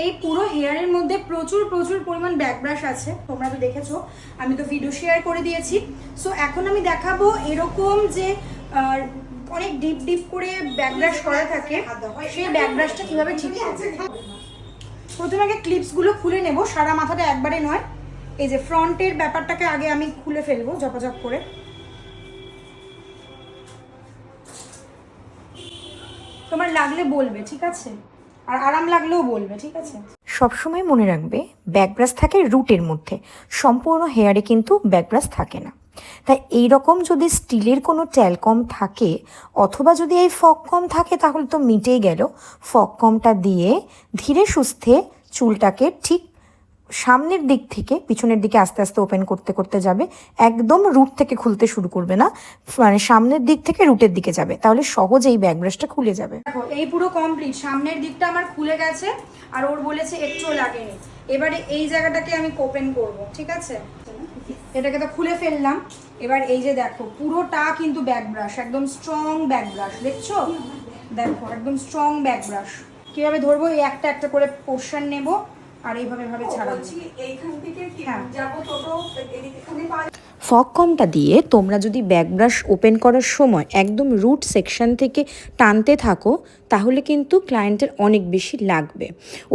এই পুরো হেয়ারের মধ্যে প্রচুর প্রচুর পরিমাণ ব্যাক ব্রাশ আছে, তোমরা তো দেখেছো, আমি তো ভিডিও শেয়ার করে দিয়েছি। সো এখন আমি দেখাবো এরকম যে অনেক ডিপ ডিপ করে ব্যাক ব্রাশ করা থাকে, সেই ব্যাক ব্রাশটা কিভাবে ঠিক করবে। প্রথমে আগে ক্লিপসগুলো খুলে নেব, সারা মাথাটা একবারে নয়। এই যে ফ্রন্টের ব্যাপারটাকে আগে আমি খুলে ফেলবো ঝপাঝপ করে। তোমার লাগলে বলবে, ঠিক আছে, আর আরাম লাগলেও বলবে, ঠিক আছে। সবসময় মনে রাখবে ব্যাক ব্রাশ থাকে রুটের মধ্যে, সম্পূর্ণ হেয়ারে কিন্তু ব্যাক ব্রাশ থাকে না। তাই এই রকম যদি স্টিলের কোনো ট্যালকম থাকে অথবা যদি এই ফগ কম থাকে তাহলে তো মিটেই গেল। ফগ কমটা দিয়ে ধীরে সুস্থে চুলটাকে ঠিক সামনের দিক থেকে পিছনের দিকে আস্তে আস্তে ওপেন করতে করতে যাবে, একদম রুট থেকে খুলতে শুরু করবে না, মানে সামনের দিক থেকে রুটের দিকে যাবে, তাহলে সহজেই ব্যাক ব্রাশটা খুলে যাবে। দেখো এই পুরো কমপ্লিট, সামনের দিকটা আমার খুলে গেছে আর ওর বলেছে একটুও লাগেনি। এবারে এই জায়গাটাকে আমি ওপেন করব, ঠিক আছে। এটাকে তো খুলে ফেললাম। এবার এই যে দেখো পুরোটা কিন্তু ব্যাক ব্রাশ, একদম স্ট্রং ব্যাক ব্রাশ, দেখছো, দেখো একদম স্ট্রং ব্যাক ব্রাশ। কিভাবে ধরবো, এই একটা একটা করে পোর্শন নেব আর এইভাবে ভাবে ছাড়াবো। এইখান থেকে হ্যাঁ, যাবো টোটো এখানে ফগ কমটা দিয়ে তোমরা যদি ব্যাক ব্রাশ ওপেন করার সময় একদম রুট সেকশন থেকে টানতে থাকো তাহলে কিন্তু ক্লায়েন্টের অনেক বেশি লাগবে,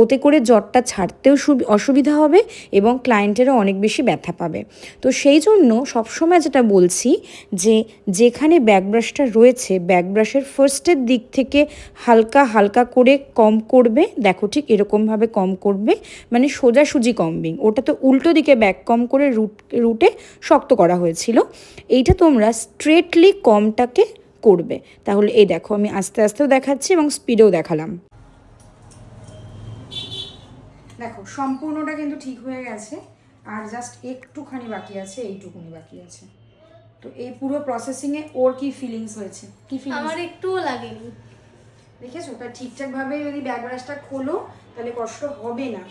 ওতে করে জটটা ছাড়তেও অসুবিধা হবে এবং ক্লায়েন্টেরও অনেক বেশি ব্যথা পাবে। তো সেই জন্য সবসময় যেটা বলছি যে যেখানে ব্যাক ব্রাশটা রয়েছে ব্যাক ব্রাশের ফার্স্টের দিক থেকে হালকা হালকা করে কম করবে, দেখো ঠিক এরকমভাবে কম করবে, মানে সোজাসুজি কমবিং, ওটা তো উল্টো দিকে ব্যাক কম করে রুটে শক্ত করা হয়েছিল, এইটা তোমরা স্ট্রেটলি কমটাকে করবে। তাহলে এই দেখো আমি আস্তে আস্তেও দেখাচ্ছি এবং স্পিডেও দেখালাম। দেখো সম্পূর্ণটা কিন্তু ঠিক হয়ে গেছে, আর জাস্ট একটুখানি বাকি আছে, এইটুকুনি বাকি আছে। তো এই পুরো প্রসেসিংয়ে ওর কি ফিলিংস হয়েছে, কি ফিলিংস? আমার একটুও লাগেনি। দেখেছো, ওটা ঠিকঠাকভাবে যদি ব্যাক ব্রাশটা খোলো তাহলে কষ্ট হবে না।